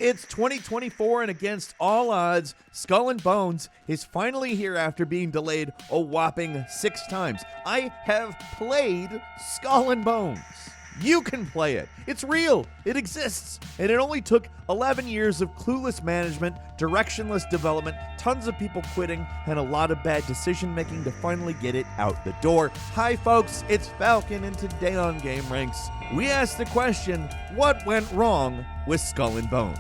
It's 2024, and against all odds, Skull and Bones is finally here after being delayed a whopping 6 times. I have played Skull and Bones. You can play it. It's real. It exists. And it only took 11 years of clueless management, directionless development, tons of people quitting, and a lot of bad decision-making to finally get it out the door. Hi, folks. It's Falcon, and today on gameranx, we asked the question, what went wrong with Skull and Bones?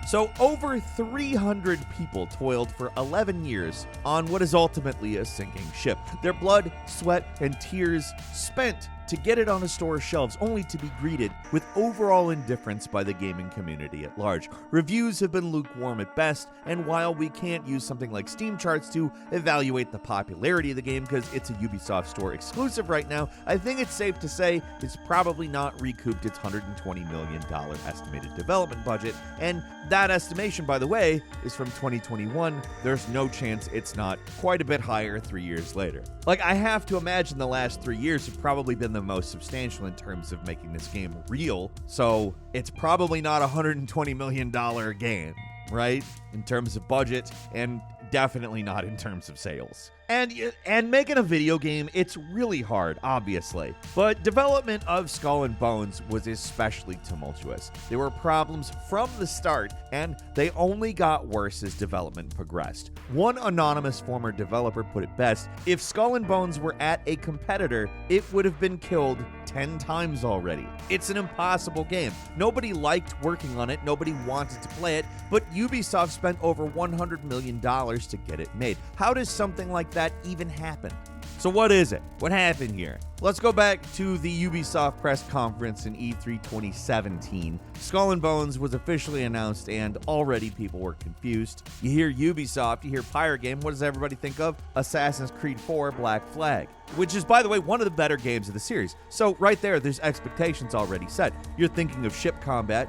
So over 300 people toiled for 11 years on what is ultimately a sinking ship. Their blood, sweat, and tears spent to get it on a store's shelves, only to be greeted with overall indifference by the gaming community at large. Reviews have been lukewarm at best, and while we can't use something like Steam charts to evaluate the popularity of the game because it's a Ubisoft store exclusive right now, I think it's safe to say it's probably not recouped its $120 million estimated development budget, and that estimation, by the way, is from 2021. There's no chance it's not quite a bit higher 3 years later. Like, I have to imagine the last 3 years have probably been the most substantial in terms of making this game real, so it's probably not a $120 million game, right? In terms of budget, and definitely not in terms of sales. And making a video game, it's really hard, obviously. But development of Skull and Bones was especially tumultuous. There were problems from the start, and they only got worse as development progressed. One anonymous former developer put it best: if Skull and Bones were at a competitor, it would have been killed 10 times already. It's an impossible game. Nobody liked working on it, nobody wanted to play it, but Ubisoft spent over $100 million to get it made. How does something like that even happen? So what is it? What happened here? Let's go back to the Ubisoft press conference in E3 2017. Skull and Bones was officially announced, and already people were confused. You hear Ubisoft, you hear Pirate Game, what does everybody think of? Assassin's Creed 4 Black Flag, which is, by the way, one of the better games of the series. So right there's expectations already set. You're thinking of ship combat,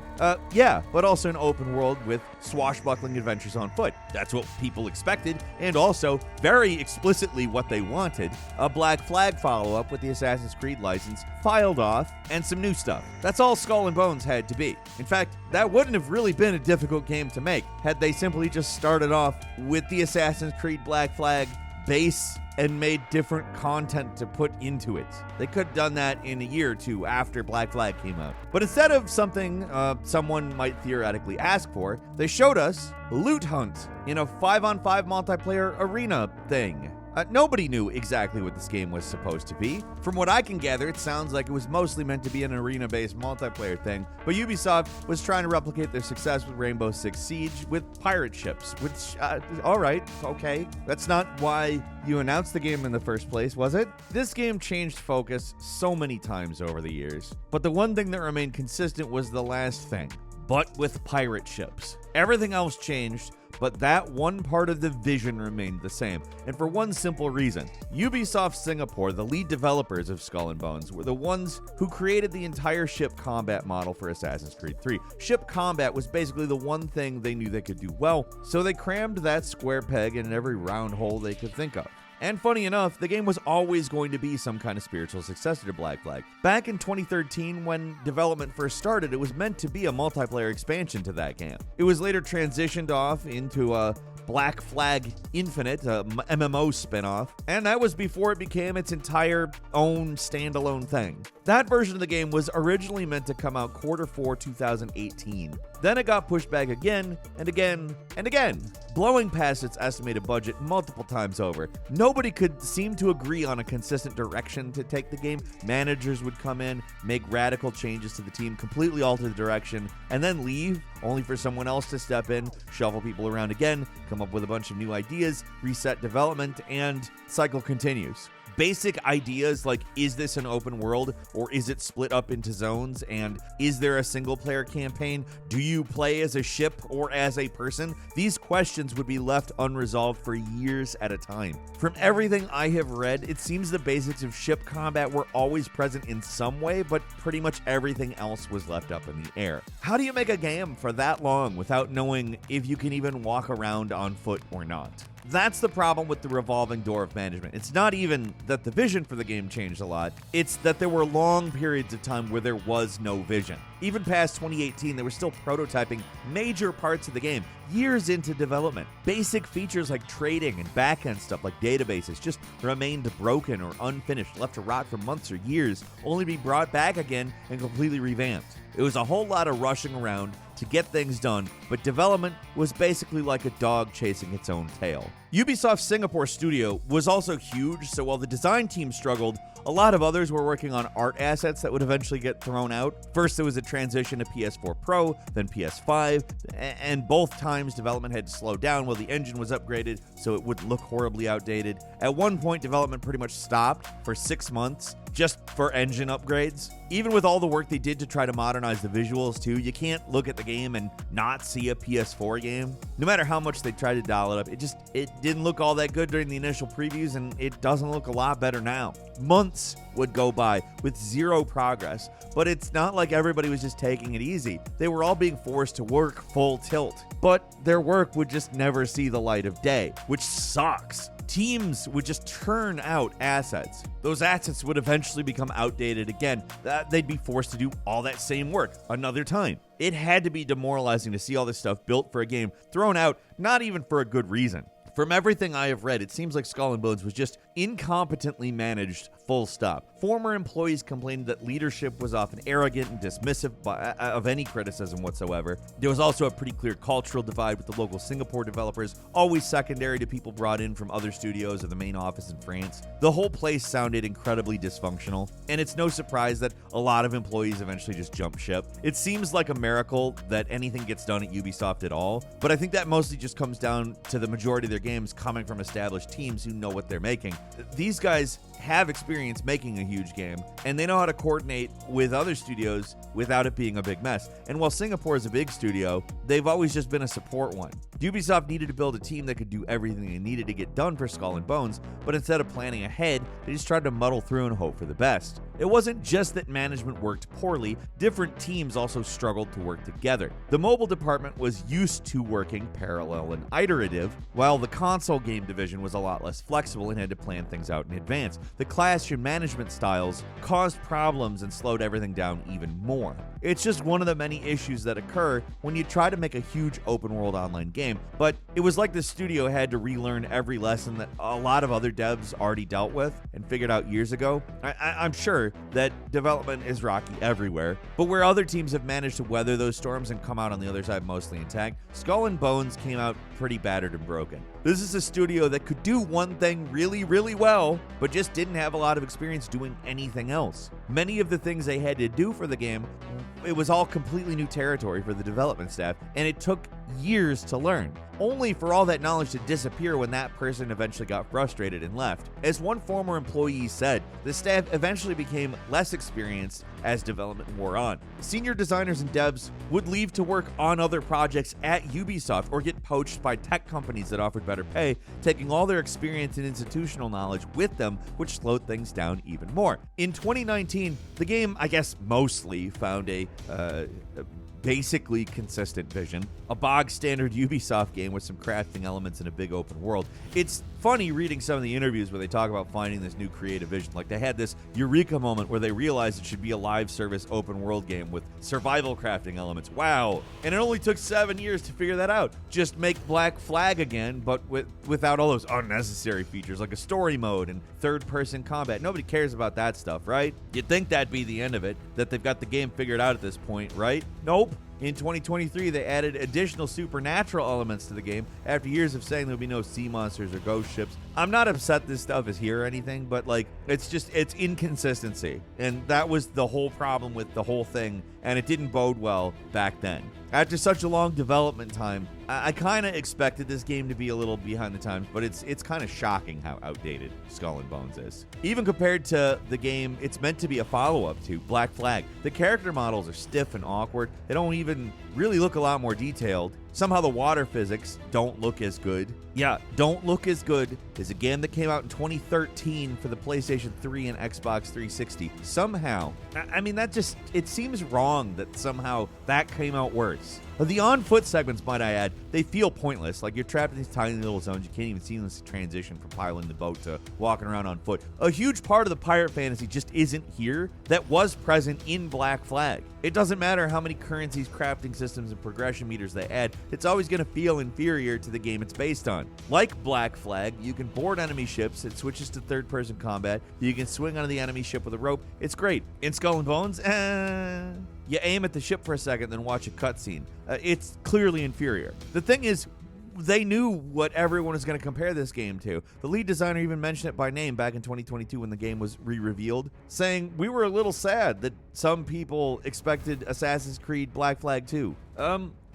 yeah, but also an open world with swashbuckling adventures on foot. That's what people expected, and also very explicitly what they wanted. A Black Flag follow-up with the Assassin's Creed license filed off, and some new stuff. That's all Skull and Bones had to be. In fact, that wouldn't have really been a difficult game to make had they simply just started off with the Assassin's Creed Black Flag base and made different content to put into it. They could have done that in a year or two after Black Flag came out. But instead of something someone might theoretically ask for, they showed us Loot Hunt in a 5-on-5 multiplayer arena thing. Nobody knew exactly what this game was supposed to be. From what I can gather, it sounds like it was mostly meant to be an arena-based multiplayer thing, but Ubisoft was trying to replicate their success with Rainbow Six Siege with pirate ships, which, alright, okay. That's not why you announced the game in the first place, was it? This game changed focus so many times over the years, but the one thing that remained consistent was the last thing, but with pirate ships. Everything else changed, but that one part of the vision remained the same, and for one simple reason. Ubisoft Singapore, the lead developers of Skull and Bones, were the ones who created the entire ship combat model for Assassin's Creed 3. Ship combat was basically the one thing they knew they could do well, so they crammed that square peg in every round hole they could think of. And funny enough, the game was always going to be some kind of spiritual successor to Black Flag. Back in 2013, when development first started, it was meant to be a multiplayer expansion to that game. It was later transitioned off into a Black Flag Infinite, a MMO spinoff, and that was before it became its entire own standalone thing. That version of the game was originally meant to come out Q4 2018. Then it got pushed back again, and again, and again, blowing past its estimated budget multiple times over. Nobody could seem to agree on a consistent direction to take the game. Managers would come in, make radical changes to the team, completely alter the direction, and then leave, only for someone else to step in, shuffle people around again, come up with a bunch of new ideas, reset development, and cycle continues. Basic ideas like, is this an open world or is it split up into zones, and is there a single player campaign? Do you play as a ship or as a person? These questions would be left unresolved for years at a time. From everything I have read, it seems the basics of ship combat were always present in some way, but pretty much everything else was left up in the air. How do you make a game for that long without knowing if you can even walk around on foot or not? That's the problem with the revolving door of management. It's not even that the vision for the game changed a lot, it's that there were long periods of time where there was no vision. Even past 2018, they were still prototyping major parts of the game, years into development. Basic features like trading and backend stuff like databases just remained broken or unfinished, left to rot for months or years, only to be brought back again and completely revamped. It was a whole lot of rushing around to get things done, but development was basically like a dog chasing its own tail. Ubisoft's Singapore studio was also huge, so while the design team struggled, a lot of others were working on art assets that would eventually get thrown out. First, there was a transition to PS4 Pro, then PS5, and both times development had to slow down while the engine was upgraded so it wouldn't look horribly outdated. At one point, development pretty much stopped for 6 months just for engine upgrades. Even with all the work they did to try to modernize the visuals too, you can't look at the game and not see a PS4 game. No matter how much they tried to dial it up, it didn't look all that good during the initial previews, and it doesn't look a lot better now. Months would go by with zero progress, but it's not like everybody was just taking it easy. They were all being forced to work full tilt, but their work would just never see the light of day, which sucks. Teams would just churn out assets. Those assets would eventually become outdated again. They'd be forced to do all that same work another time. It had to be demoralizing to see all this stuff built for a game thrown out, not even for a good reason. From everything I have read, it seems like Skull and Bones was just incompetently managed, full stop. Former employees complained that leadership was often arrogant and dismissive of any criticism whatsoever. There was also a pretty clear cultural divide with the local Singapore developers, always secondary to people brought in from other studios or the main office in France. The whole place sounded incredibly dysfunctional, and it's no surprise that a lot of employees eventually just jumped ship. It seems like a miracle that anything gets done at Ubisoft at all, but I think that mostly just comes down to the majority of their games coming from established teams who know what they're making. These guys have experience making a huge game, and they know how to coordinate with other studios without it being a big mess. And while Singapore is a big studio, they've always just been a support one. Ubisoft needed to build a team that could do everything they needed to get done for Skull and Bones, but instead of planning ahead, they just tried to muddle through and hope for the best. It wasn't just that management worked poorly, different teams also struggled to work together. The mobile department was used to working parallel and iterative, while the console game division was a lot less flexible and had to plan things out in advance. The clash in management styles caused problems and slowed everything down even more. It's just one of the many issues that occur when you try to make a huge open-world online game, but it was like the studio had to relearn every lesson that a lot of other devs already dealt with and figured out years ago. I'm sure that development is rocky everywhere, but where other teams have managed to weather those storms and come out on the other side mostly intact, Skull and Bones came out pretty battered and broken. This is a studio that could do one thing really, really well, but just didn't have a lot of experience doing anything else. Many of the things they had to do for the game, it was all completely new territory for the development staff, and it took years to learn, only for all that knowledge to disappear when that person eventually got frustrated and left. As one former employee said, the staff eventually became less experienced as development wore on. Senior designers and devs would leave to work on other projects at Ubisoft or get poached by tech companies that offered better pay, taking all their experience and institutional knowledge with them, which slowed things down even more. In 2019, the game, I guess mostly, found a basically consistent vision, a bog standard Ubisoft game with some crafting elements in a big open world. It's funny reading some of the interviews where they talk about finding this new creative vision. Like they had this eureka moment where they realized it should be a live service open world game with survival crafting elements. Wow. And it only took 7 years to figure that out. Just make Black Flag again, but without all those unnecessary features like a story mode and third-person combat. Nobody cares about that stuff, right? You'd think that'd be the end of it, that they've got the game figured out at this point, right? Nope. In 2023, they added additional supernatural elements to the game after years of saying there'll be no sea monsters or ghost ships. I'm not upset this stuff is here or anything, but like it's inconsistency. And that was the whole problem with the whole thing, and it didn't bode well back then. After such a long development time, I kind of expected this game to be a little behind the times, but it's kind of shocking how outdated Skull and Bones is. Even compared to the game it's meant to be a follow-up to, Black Flag, the character models are stiff and awkward. They don't even really look a lot more detailed. Somehow the water physics don't look as good. Yeah, don't look as good as a game that came out in 2013 for the PlayStation 3 and Xbox 360. Somehow, I mean, it seems wrong that somehow that came out worse. The on-foot segments, might I add, they feel pointless. Like, you're trapped in these tiny little zones. You can't even seamlessly transition from piloting the boat to walking around on foot. A huge part of the pirate fantasy just isn't here that was present in Black Flag. It doesn't matter how many currencies, crafting systems, and progression meters they add, it's always going to feel inferior to the game it's based on. Like Black Flag, you can board enemy ships, it switches to third-person combat, you can swing onto the enemy ship with a rope, it's great. In Skull and Bones, you aim at the ship for a second, then watch a cutscene. It's clearly inferior. The thing is, they knew what everyone was going to compare this game to. The lead designer even mentioned it by name back in 2022 when the game was re-revealed, saying, "We were a little sad that some people expected Assassin's Creed Black Flag 2.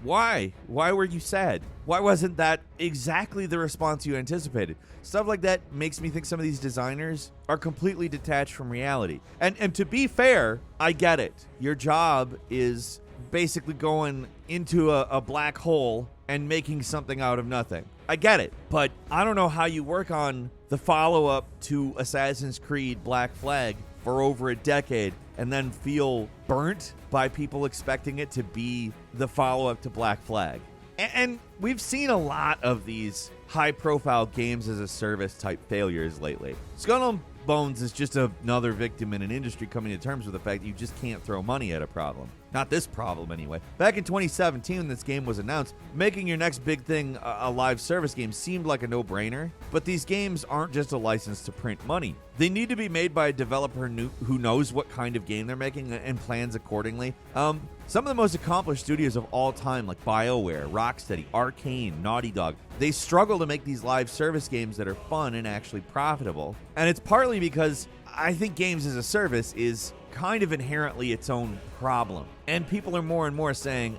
Why? Why were you sad? Why wasn't that exactly the response you anticipated?" Stuff like that makes me think some of these designers are completely detached from reality. And to be fair, I get it. Your job is basically going into a black hole and making something out of nothing. I get it, but I don't know how you work on the follow-up to Assassin's Creed Black Flag for over a decade and then feel burnt by people expecting it to be the follow-up to Black Flag. And we've seen a lot of these high-profile games as a service type failures lately. Skull and Bones is just another victim in an industry coming to terms with the fact that you just can't throw money at a problem. Not this problem, anyway. Back in 2017, when this game was announced, making your next big thing a live service game seemed like a no-brainer, but these games aren't just a license to print money. They need to be made by a developer who knows what kind of game they're making and plans accordingly. Some of the most accomplished studios of all time, like BioWare, Rocksteady, Arcane, Naughty Dog, they struggle to make these live service games that are fun and actually profitable. And it's partly because I think games as a service is kind of inherently its own problem. And people are more and more saying,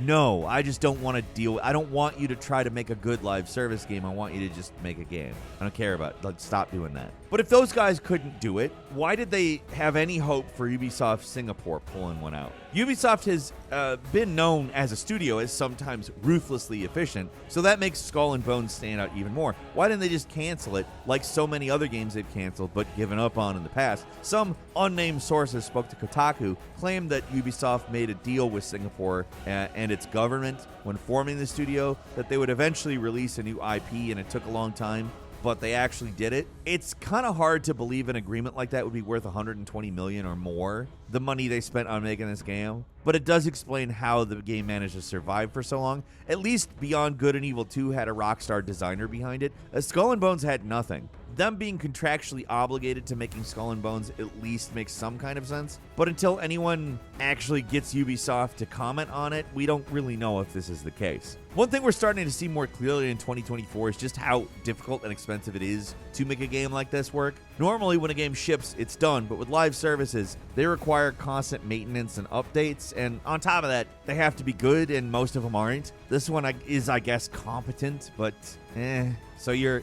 no, I just don't want to deal. I don't want you to try to make a good live service game. I want you to just make a game. I don't care about it. Like, stop doing that. But if those guys couldn't do it, why did they have any hope for Ubisoft Singapore pulling one out? Ubisoft has been known as a studio as sometimes ruthlessly efficient, so that makes Skull and Bones stand out even more. Why didn't they just cancel it like so many other games they've canceled but given up on in the past? Some unnamed sources spoke to Kotaku, claimed that Ubisoft made a deal with Singapore and its government when forming the studio that they would eventually release a new IP, and it took a long time, but they actually did it. It's kind of hard to believe an agreement like that would be worth $120 million or more, the money they spent on making this game. But it does explain how the game managed to survive for so long. At least Beyond Good and Evil 2 had a Rockstar designer behind it. Skull and Bones had nothing. Them being contractually obligated to making Skull and Bones at least makes some kind of sense. But until anyone actually gets Ubisoft to comment on it, we don't really know if this is the case. One thing we're starting to see more clearly in 2024 is just how difficult and expensive it is to make a game like this work. Normally, when a game ships, it's done, but with live services, they require constant maintenance and updates, and on top of that, they have to be good, and most of them aren't. This one is, I guess, competent, but so you're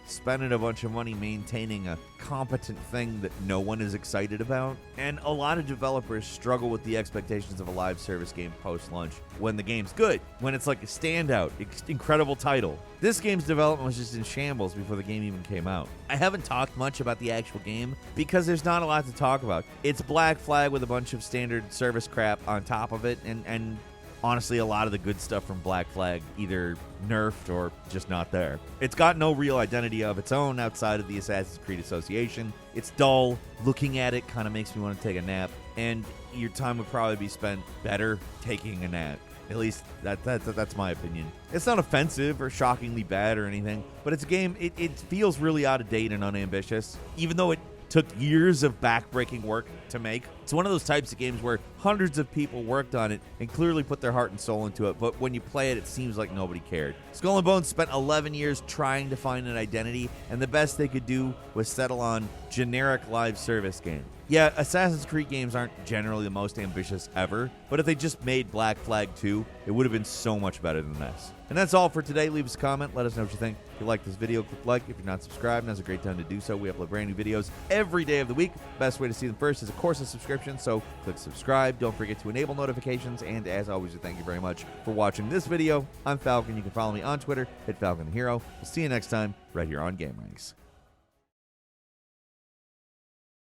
spending a bunch of money maintaining a competent thing that no one is excited about. And a lot of developers struggle with the expectations of a live service game post-launch when the game's good, when it's like a standout, incredible title. This game's development was just in shambles before the game even came out. I haven't talked much about the actual game because there's not a lot to talk about. It's Black Flag with a bunch of standard service crap on top of it, and honestly, a lot of the good stuff from Black Flag either nerfed or just not there. It's got no real identity of its own outside of the Assassin's Creed Association. It's dull. Looking at it kind of makes me want to take a nap, and your time would probably be spent better taking a nap. At least that's my opinion. It's not offensive or shockingly bad or anything, but it's a game, it feels really out of date and unambitious, even though it took years of backbreaking work to make. It's one of those types of games where hundreds of people worked on it and clearly put their heart and soul into it, but when you play it, it seems like nobody cared. Skull and Bones spent 11 years trying to find an identity, and the best they could do was settle on generic live service game. Yeah, Assassin's Creed games aren't generally the most ambitious ever, but if they just made Black Flag 2, it would have been so much better than this. And that's all for today. Leave us a comment. Let us know what you think. If you like this video, click like. If you're not subscribed, now's a great time to do so. We upload brand new videos every day of the week. Best way to see them first is, of course, a subscription, so click subscribe. Don't forget to enable notifications, and as always, we thank you very much for watching this video. I'm Falcon. You can follow me on Twitter at FalconHero. We'll see you next time right here on GameRanx.